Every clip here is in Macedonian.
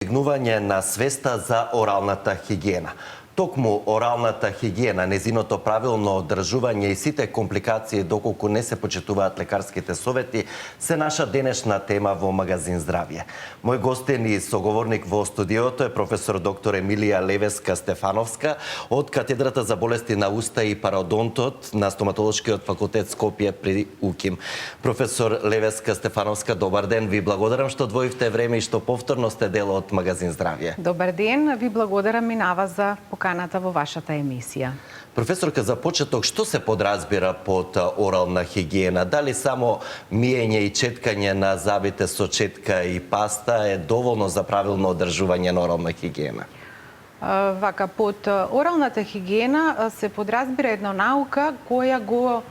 подигнување на свеста за оралната хигиена. Токму оралната хигиена, незиното правилно одржување и сите компликации доколку не се почитуваат лекарските совети се наша денешна тема во магазин Здравје. Мој гостин и соговорник во студиото е професор доктор Емилија Левеска-Стефановска од катедрата за болести на уста и пародонтот на стоматолошкиот факултет Скопје при УКИМ. Професор Левеска-Стефановска, добар ден. Ви благодарам што одвоивте време и што повторно сте дел од магазин Здравје. Добар ден, ви благодарам и на вас за поканата во вашата емисија. Професорка, за почеток, што се подразбира под орална хигиена? Дали само миење и четкање на забите со четка и паста е доволно за правилно одржување на орална хигиена? Вака, под оралната хигиена се подразбира една наука која го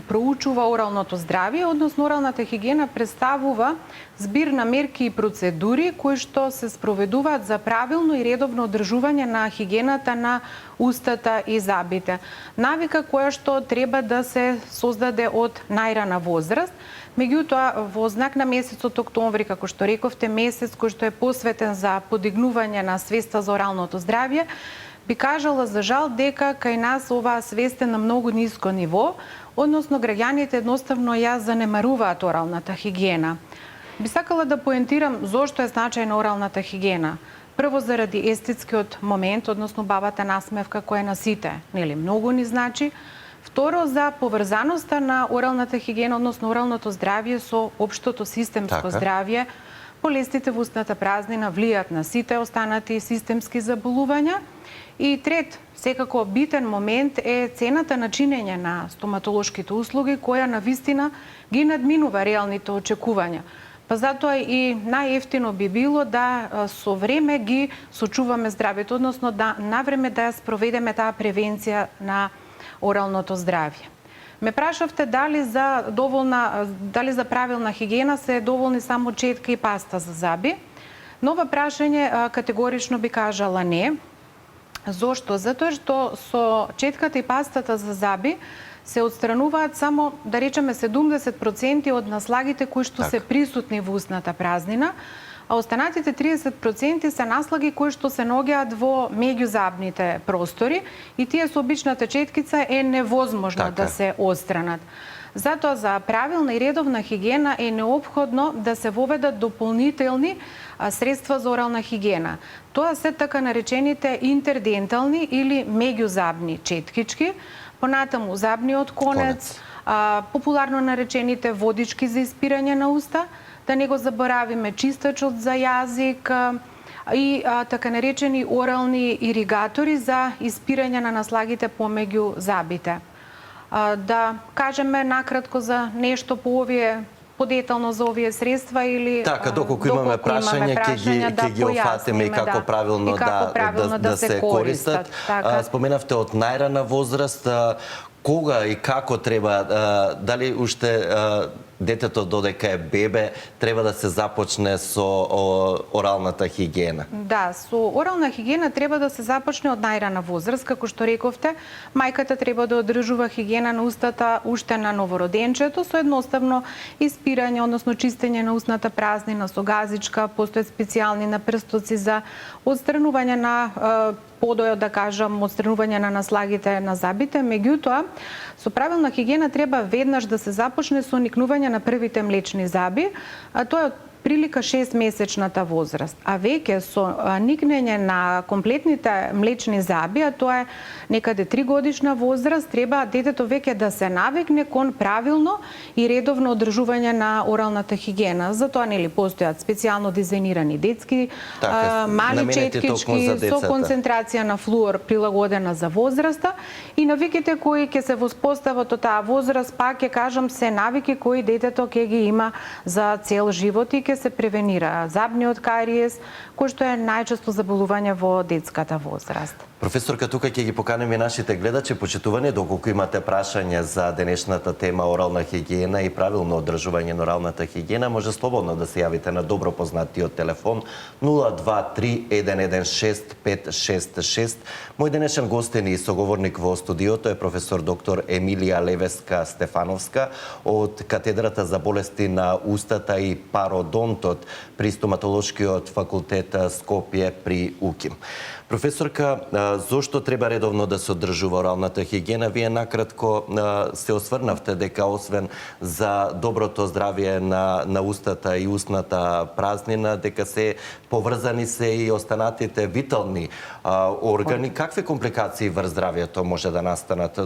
проучува оралното здравје, односно оралната хигиена представува збир на мерки и процедури кои што се спроведуваат за правилно и редовно одржување на хигиената на устата и забите. Навика која што треба да се создаде од најрана возраст. Меѓутоа, во знак на месецот октомври, како што рековте, месец кој што е посветен за подигнување на свеста за оралното здравје, би кажала за жал дека кај нас оваа свест е на многу ниско ниво, односно граѓаните едноставно ја занемаруваат оралната хигиена. Би сакала да поентирам зошто е значајна оралната хигиена. Прво заради естетскиот момент, односно бабата насмевка која на сите, нели, многу ни значи. Второ, за поврзаноста на оралната хигиена, односно оралното здравје со општото системско здравје. Болестите во устната празнина влијат на сите останати системски заболувања. И трет, секако битен момент е цената на чинење на стоматолошките услуги, која навистина ги надминува реалните очекувања. Па затоа и најевтино би било да со време ги сочуваме здравјето, односно да навреме да ја спроведеме таа превенција на оралното здравје. Ме прашавте дали за правилна хигиена се доволни само четка и паста за заби. Но ова прашање категорично би кажала не. Зошто? Затоа што со четката и пастата за заби се отстрануваат само, да речеме, 70% од наслагите кои што се присутни во устната празнина, а останатите 30% се наслаги кои што се наоѓаат во меѓузабните простори и тие со обичната четкица е невозможно да се отстранат. Затоа за правилна и редовна хигиена е неопходно да се воведат дополнителни средства за орална хигиена. Тоа се така наречените интердентални или меѓузабни четкички, понатаму забниот конец, популарно наречените водички за испирање на уста, да не го заборавиме чистачот за јазик и така наречени орални иригатори за испирање на наслагите помеѓу забите. Да кажеме накратко за нешто по овие, подетално за овие средства или така, доколку имаме прашање ќе ги офатиме и како правилно да се користат. Споменавте од најрана возраст, кога и како треба, дали уште детето додека е бебе треба да се започне со оралната хигиена? Да, со орална хигиена треба да се започне од најрана возраст, како што рековте. Мајката треба да одржува хигиена на устата уште на новороденчето со едноставно испирање, односно чистење на устната празнина со газичка, постојат специјални напрстоци за отстранување на подојот, да кажам, отстранување на наслагите на забите. Меѓутоа, со правилна хигиена треба веднаш да се започне со никнување на првите млечни заби, а тоа е прилика 6-месечната возраст. А веќе со никнење на комплетните млечни заби, а тоа е некаде 3-годишна возраст, треба детето веќе да се навикне кон правилно и редовно одржување на оралната хигиена. Затоа нели постојат специјално дизајнирани детски мали четкички со концентрација на флуор прилагодена за возраста и навиките кои ќе се воспостават од таа возраст, пак ќе кажам, се навики кои детето ќе ги има за цел живот и ќе се превенира забниот кариес, кој што е најчесто заболување во детската возраст. Професорка, тука ќе ги поканеме нашите гледачи, почитувани, доколку имате прашање за денешната тема орална хигиена и правилно одржување на оралната хигиена, може слободно да се јавите на добро познатиот телефон 023-116-566. Мој денешен гостин и соговорник во студиото е професор доктор Емилија Левеска-Стефановска од катедрата за болести на устата и пародонтот пародонтот при стоматолошкиот факултет Скопје при УКИМ. Професорка, зошто треба редовно да се одржува оралната хигиена? Вие накратко се осврнавте дека освен за доброто здравје на устата и устната празнина, дека се поврзани се и останатите витални органи. Какви компликации врз здравјето може да настанат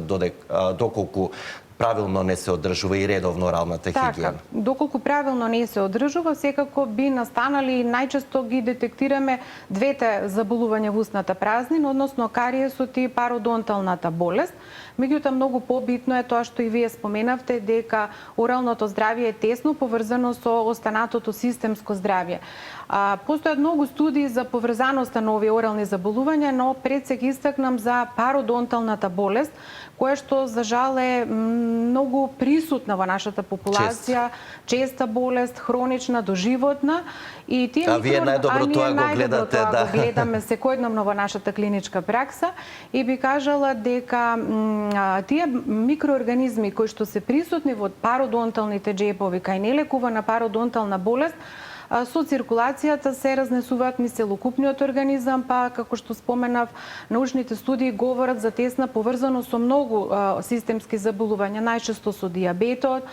доколку правилно не се одржува и редовно оралната хигиена? Така, доколку правилно не се одржува, секако би настанали, најчесто ги детектираме двете заболувања во устната празнина, односно кариесот и пародонталната болест. Меѓутоа, многу побитно е тоа што и вие споменавте, дека оралното здравје е тесно поврзано со останатото системско здравје. Постојат многу студии за поврзаноста на овие орални заболувања, но пред се ги истакнам за пародонталната болест, која што за жал е многу присутна во нашата популација, честа болест, хронична, доживотна. И тие вие најдобро тоа го гледате, да. Го гледаме секојдневно во нашата клиничка пракса и би кажала дека тие микроорганизми кои што се присутни во пародонталните џепови, кај нелекувана пародонтална болест, со циркулацијата се разнесуваат низ целокупниот организам, па како што споменав, научните студии говорат за тесна поврзаност со многу системски заболувања, најчесто со дијабетот,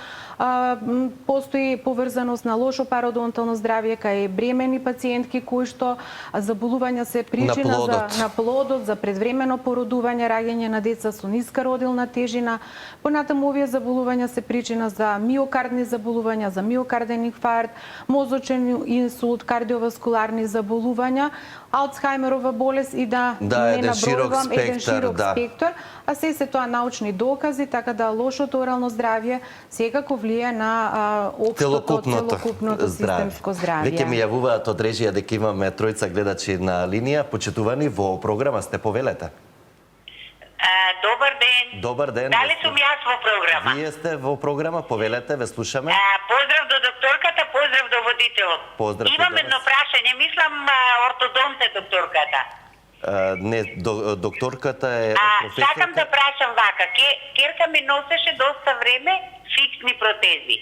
постои поврзаност на лошо пародонтално здравје кај бремени пациентки кои што заболувања се причина на плодот, за предвремено породување, раѓање на деца со ниска родилна тежина. Понатаму овие заболувања се причина за миокардни заболувања, за миокарден инфаркт, мозочен инсулт, кардиоваскуларни заболувања, Алцхаймерова болест и да не набројувам еден широк спектар, а се тоа научни докази, така да лошото орално здравје секако влие на целокупното системско здравје. Веќе ми јавуваат од режија дека имаме тројца гледачи на линија. Почитувани, во програма сте, повелете. Добар ден. Добар ден. Дали сум јас во програма? Вие сте во програма, повелете, ве слушаме. Поздрав до докторката, поздрав до водителот. Поздрав. Имам едно прашање, мислам ортодонт е докторката. Не, докторката е професорка. Сакам да прашам вака, керка ми носеше доста време фиксни протези.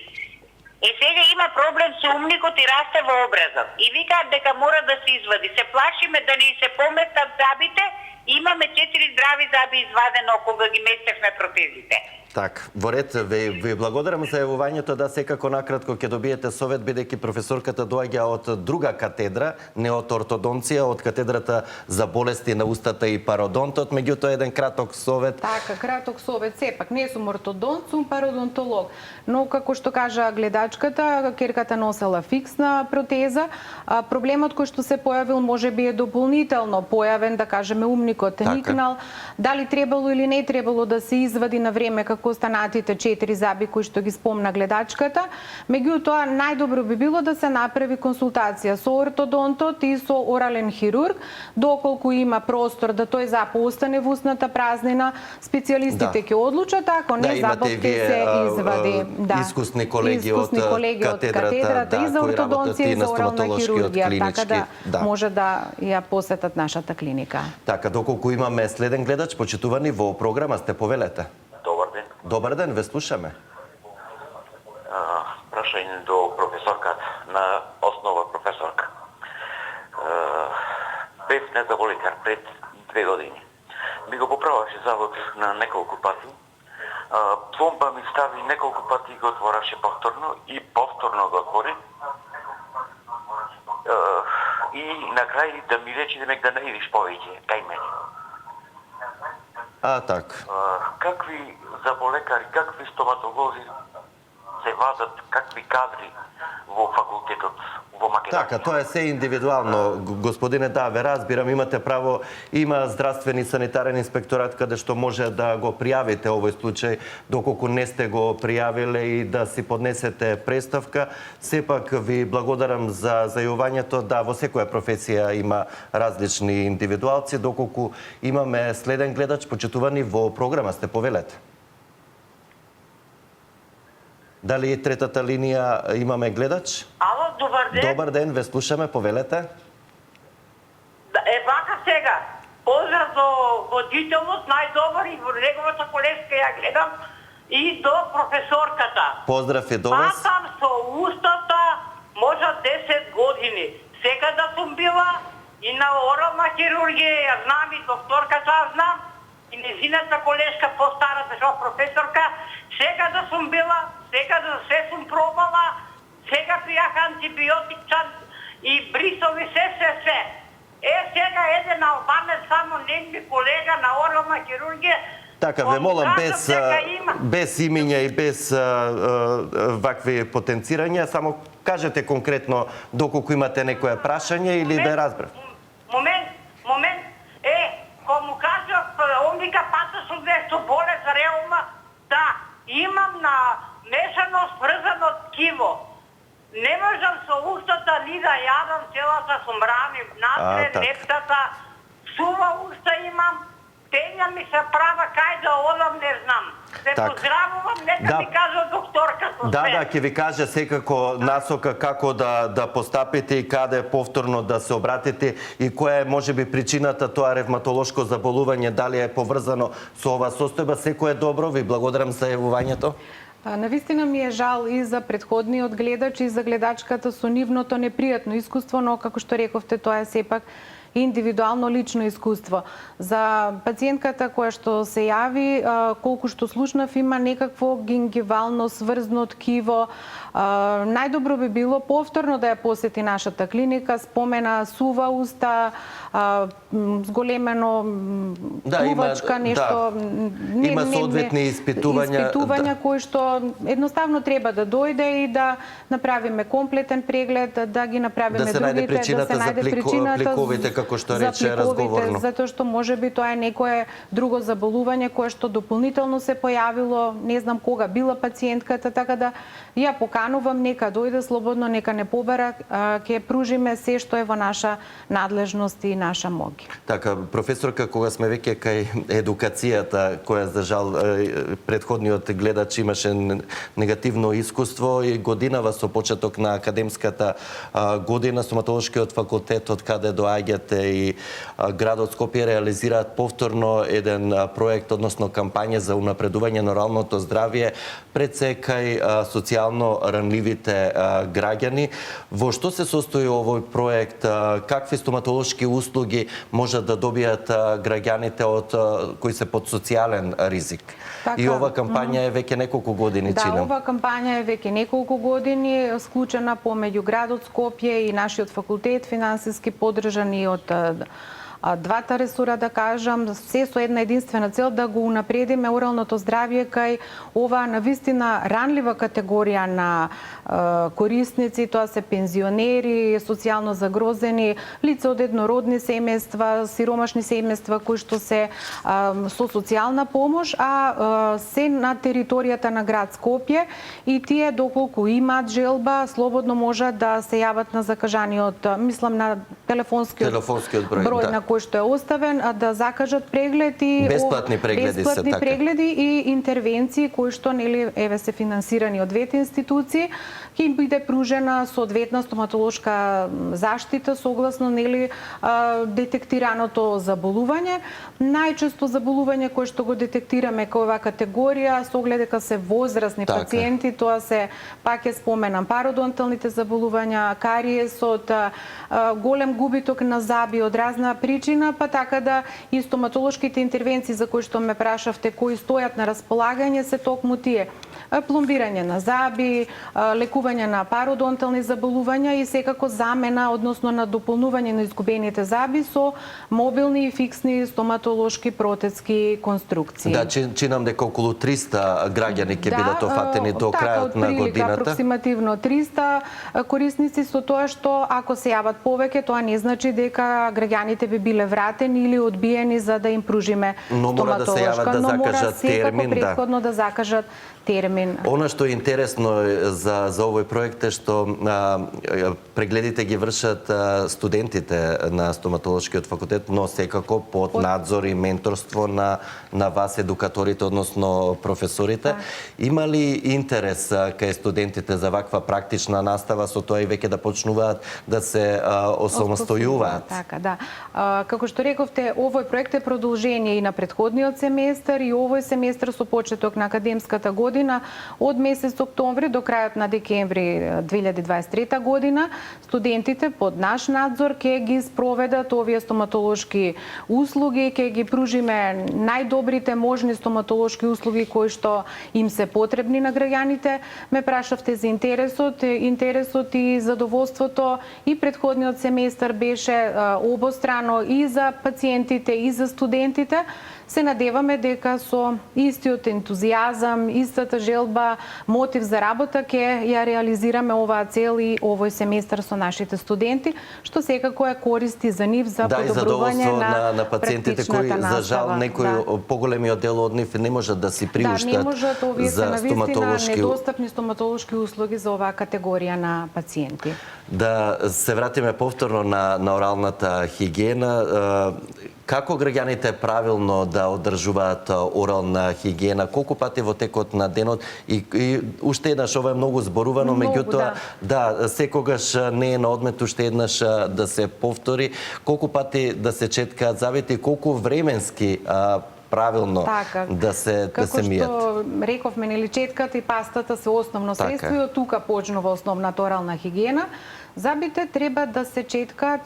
И сега има проблем со умникот и расте во образот. И викаат дека мора да се извади. Се плашиме да ни се поместат забите. Имаме 4 здрави заби извадено кога ги местевме протезите. Так, во ред, ви благодарам за јавувањето, да секако накратко ќе добиете совет, бидејќи професорката доаѓа од друга катедра, не од ортодонција, од катедрата за болести на устата и пародонтот, меѓутоа еден краток совет. Така, краток совет, сепак не сум ортодонт, сум пародонтолог, но како што кажа гледачката, керката носела фиксна протеза, проблемот кој што се појавил можеби е дополнително појавен, да кажеме умникот никнал, дали требало или не требало да се извади на време како останатите 4 заби кои што ги спомна гледачката. Меѓутоа, најдобро би било да се направи консултација со ортодонтот и со орален хирург, доколку има простор да тој зап остане во устната празнина, специјалистите ќе одлучат, ако не, запот ќе се извади. Искусни колеги од катедрата и за ортодонција и за орална хирургија, така да може да ја посетат нашата клиника. Така, доколку имаме следен гледач, почитувани, во програма сте, повелете. Добар ден. Добар ден, ве слушаме. Прашање до професорката, на основа професорка. Бев незаболекар пред 2 години. Ми го поправаше завод на неколку пати. Пломба ми стави неколку пати и го отвораше повторно и повторно го отвори. И на крај да ми рече да не идиш повеќе кај мене. Так. Какви заболекари, какви стоматолози се вадат, какви кадри во факултетот во Македонија? Така, тоа е се индивидуално, господине, да, ве разбирам, имате право, има здравствени санитарен инспекторат каде што може да го пријавите овој случај, доколку не сте го пријавиле и да си поднесете преставка. Сепак ви благодарам за зајавувањето, да, во секоја професија има различни индивидуалци, доколку имаме следен гледач, почитувани, во програма сте, повелете. Дали третата линија имаме гледач? Ало, добар ден. Добар ден, ве слушаме, повелете. Вака сега, поздрав до водителот, најдобар и во неговата колешка ја гледам и до професорката. Поздрав и до вас. Патам со устата Можа 10 години. Сега да сум била и на орална хирургија, ја знам и докторката ја знам, и незината колешка по-стара, зашо професорка, сега да сум била, сега да се сум пробала, сега пијах антибиотикчан и брисови, се. Сега еден албанец, само нейни колега на орална хирургија, Така, ве молам, без имиња и без вакви потенцирања, само кажете конкретно доколку имате некое прашање или да разбрав. Момент. Ко му кажав, он вика, пата сум нешто боле за реума, да, имам на мешано сврзано ткиво. Не можам со устата ни да јадам, целата сум ранив, натре, нептата, сува уста имам, тења ми се права, кај да одам, не знам. Се поздравувам, нека ми кажа докторка со Да, ќе ви каже секако насока како да постапите и каде повторно да се обратите и која е можеби причината тоа ревматолошко заболување, дали е поврзано со ова состојба. Секој е добро, ви благодарам за јавувањето. Навистина ми е жал и за претходниот гледач и за гледачката со нивното непријатно искуство, но како што рековте, тоа е сепак индивидуално лично искуство. За пациентката која што се јави, колку што слушнав, има некакво гингивално сврзно ткиво. Најдобро би било повторно да ја посети нашата клиника, спомена сува уста, зголемено плувачка, нешто... Има соодветни испитувања кои што едноставно треба да дојде и да направиме комплетен преглед, да ги направиме другите, да се најде причината како што рече разговорно. Затоа што можеби тоа е некое друго заболување кое што дополнително се појавило, не знам кога била пациентката, така да ја поканувам, нека дојде слободно, нека не побара, ќе пружиме се што е во наша надлежност и наша моги. Така, професорка, кога сме веќе кај едукацијата, која за жал претходниот гледач имаше негативно искуство и годинава со почеток на академската година, стоматолошкиот факултет од каде доаѓате и градот Скопје реализираат повторно еден проект, односно кампања за унапредување на оралното здравје пред се кај социјално ранливите граѓани. Во што се состои овој проект? Какви стоматолошки услуги можат да добијат граѓаните кои се под социјален ризик? И ова кампања е веќе неколку години, чинам. Да, ова кампања е веќе неколку години, склучена помеѓу градот Скопје и нашиот факултет, финансиски поддржани од двата ресора, да кажам, се со една единствена цел да го унапредиме оралното здравје кај оваа навистина ранлива категорија на корисници, тоа се пензионери, социјално загрозени, лица од еднородни семејства, сиромашни семејства кои што се со социјална помош, а се на територијата на град Скопје и тие доколку имаат желба, слободно можат да се јават на закажаниот, мислам на телефонскиот број на кој што е оставен, да закажат преглед и бесплатни прегледи и интервенции кои што еве се финансирани од двете институции, ќе им биде пружена соодветна стоматолошка заштита согласно детектираното заболување. Најчесто заболување кое што го детектираме кај оваа категорија со оглед дека се возрастни пациенти, тоа се пак ќе споменам пародонталните заболувања, кариесот, голем губиток на заби од разна причина, па така да и стоматолошките интервенции за кои што ме прашавте, кои стојат на располагање, се токму тие: пломбирање на заби, лекување на пародонтални заболувања и секако замена, односно на дополнување на изгубените заби со мобилни и фиксни стоматолошки протезки конструкции. Да, чинам дека околу 300 граѓани ќе бидат офатени до крајот на годината. Апроксимативно 300 корисници, со тоа што ако се јават повеќе, тоа не значи дека граѓаните би биле вратени или одбиени за да им пружиме стоматолошка, но мора секако претходно да закажат термин. Она што е интересно за овој проект е што прегледите ги вршат студентите на стоматолошкиот факултет, но секако под надзор и менторство на вас, едукаторите, односно професорите. Има ли интерес кај студентите за ваква практична настава, со тоа и веќе да почнуваат да се осамостојуваат? Така, да. Како што рековте, овој проект е продолжение и на претходниот семестар и овој семестар со почеток на академската година од месец октомври до крајот на декември 2023 година. Студентите под наш надзор ќе ги спроведат овие стоматолошки услуги, ќе ги пружиме најдобрите можни стоматолошки услуги кои што им се потребни на граѓаните. Ме прашавте за интересот и задоволството и претходниот семестар беше обострано и за пациентите и за студентите. Се надеваме дека со истиот ентузијазам, истата желба, мотив за работа ќе ја реализираме оваа цел и овој семестар со нашите студенти, што секако е користи за нив за подобрување на пациентите кои за жал некои поголемиот дел од нив не можат да си приуштат не можат, овие се за стоматолошки недостапни стоматолошки услуги за оваа категорија на пациенти. Да се вратиме повторно на оралната хигиена. Како граѓаните правилно да одржуваат орална хигиена? Колку пати во текот на денот? И уште еднаш, ова е многу зборувано, меѓутоа, да, секогаш не е на одмет уште еднаш да се повтори. Колку пати да се четкаат зъбите и колку временски правилно да се мијат? Како што рековме, нели, четката и пастата се основно средство и од тука почнува основната орална хигиена. Зъбите треба да се четкаат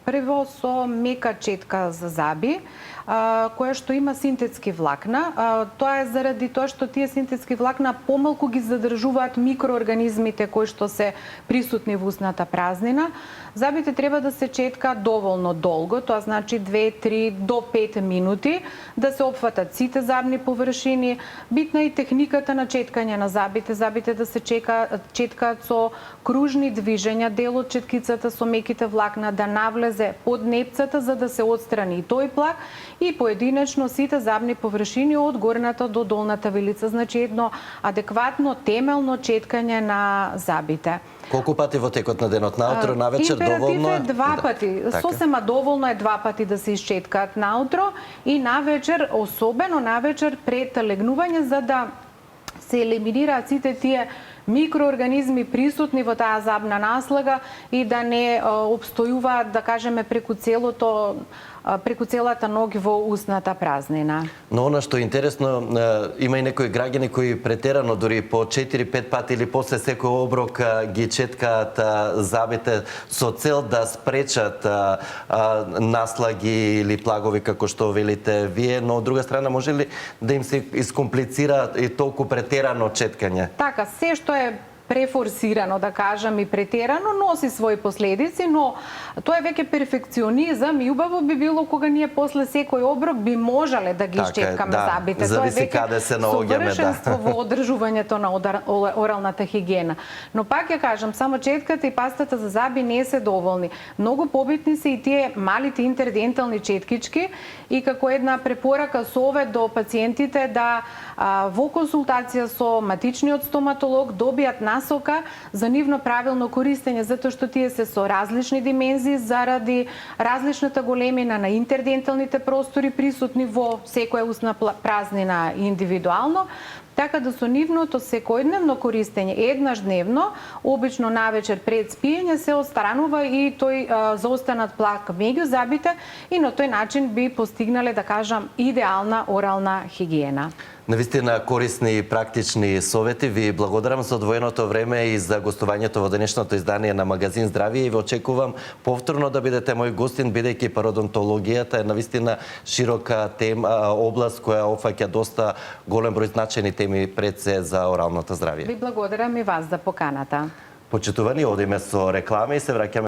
прво со мека четка за зъби, која што има синтетски влакна. Тоа е заради тоа што тие синтетски влакна помалку ги задржуваат микроорганизмите кои што се присутни во устната празнина. Зъбите треба да се четкаат доволно долго, тоа значи 2, 3 до 5 минути, да се опфатат сите зъбни површини. Битна е и техниката на четкање на зъбите. Зъбите да се четкаат со кружни движења, дел од четкицата со меките влакна да навлезе под непцата за да се отстрани тој плак и поединечно сите зъбни површини од горната до долната вилица. Значи едно адекватно темелно четкање на зъбите. Колку пати во текот на денот? Наутро, навечер, доволно е? Императив е 2 пати. Сосема доволно е 2 пати да се исчеткаат наутро и навечер, особено навечер пред легнување, за да се елиминираат сите тие микроорганизми присутни во таа зъбна наслага и да не обстојуваат, да кажеме, преку целата ноќ во устната празнина. Но она што е интересно, има и некои граѓани кои претерано дури по 4-5 пати или после секој оброк ги четкаат зъбите со цел да спречат наслаги или плагови, како што велите вие, но од друга страна може ли да им се искомплицира и толку претерано четкање? Така, се што е префорсирано, да кажам, и претерано, носи своји последици, но тоа е веќе перфекционизам и убаво би било кога ние после секој оброк би можеле да ги исчеткаме зъбите. Зависи каде се наоѓаме, совршенство во одржувањето на оралната хигиена. Но пак ја кажам, само четката и пастата за зъби не се доволни. Многу побитни се и тие малите интердентални четкички и како една препорака совет до пациентите да во консултација со матичниот стоматолог добијат насока за нивно правилно користење, затоа што тие се со различни димензии заради различната големина на интерденталните простори присутни во секоја устна празнина индивидуално. Така да со нивното секојдневно користење, еднаш дневно, обично навечер пред спиење, се отстранува и тој заостанат плак меѓу зъбите и на тој начин би постигнале, да кажам, идеална орална хигиена. Навистина корисни и практични совети. Ви благодарам за одвоеното време и за гостувањето во денешното издание на Магазин Здравје и ви очекувам повторно да бидете мој гостин, бидејќи пародонтологијата е навистина широка тема, област која опфаќа доста голем број значајни теми пред се за оралното здравје. Ви благодарам и вас за поканата. Почитувани, одиме со реклама и се враќаме